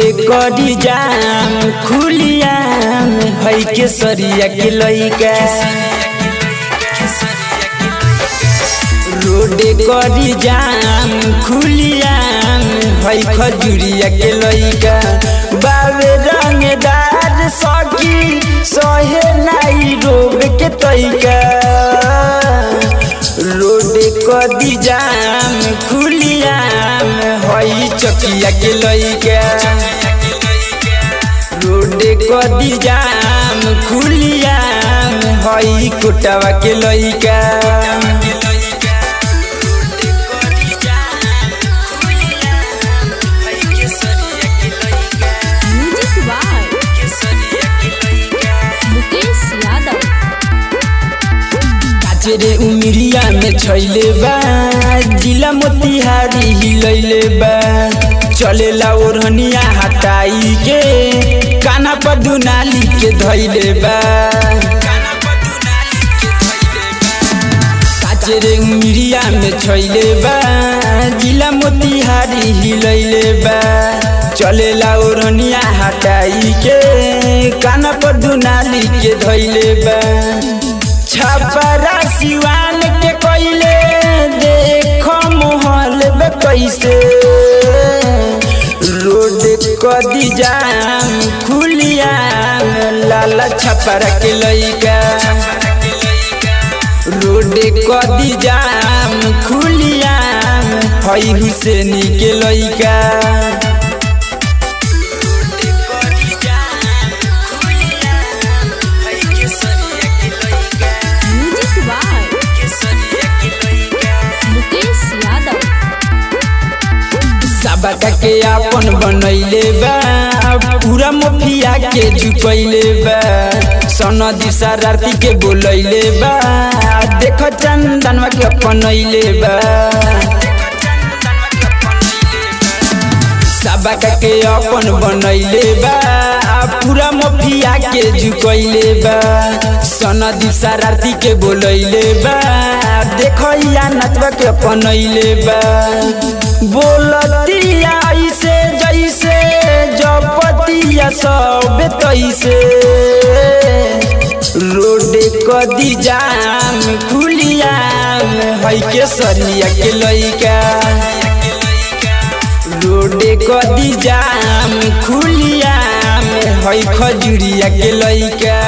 करी जाम खुलियाम है केसरिया के लइका रोड करी जाम खुलियाम है खजुरिया के लइका बाबे रंगदार सकी सहे नाई रोग के तइका रोड करी जाम खुलियाम है चकिया के लइका रोड करी जाम खुलियाम है कोटावा के लइका रे उमिरिया में छैले बा जिला मोतिहारी हिलैले बा चलेला ओढ़निया हटाई के काना पर दुनाली के धैले बा काचरे उमिरिया में छैले बा जिला मोतिहारी हिलैले बा चलेला ओढ़निया हटाई के काना पर दुनाली के धैले बा छपरा सिवान के कोइले देखो मोहल बे कैसे रोड कदी जाम खुलियाम लाला छपरा के लइका रोड कदी जाम खुलियाम हई हुसैनी के लइका सबका के अपन बनैले बा पूरा मफिया के झुकैले बा सनदी शरारती के बोलैले बा देख चंदनवा के अपनैले बा सबका के अपन बनैले बा पूरा मफिया के झुकैले बा सनदी शरारती के बोलैले बा देख या नचवा के अपनैले बा बोलतिया ऐसे जैसे जपतिया सब तैसे रोड कदी जाम खुलियाम है केसरिया के लइका रोड कदी जाम खुलियाम है खजुरिया के लइका।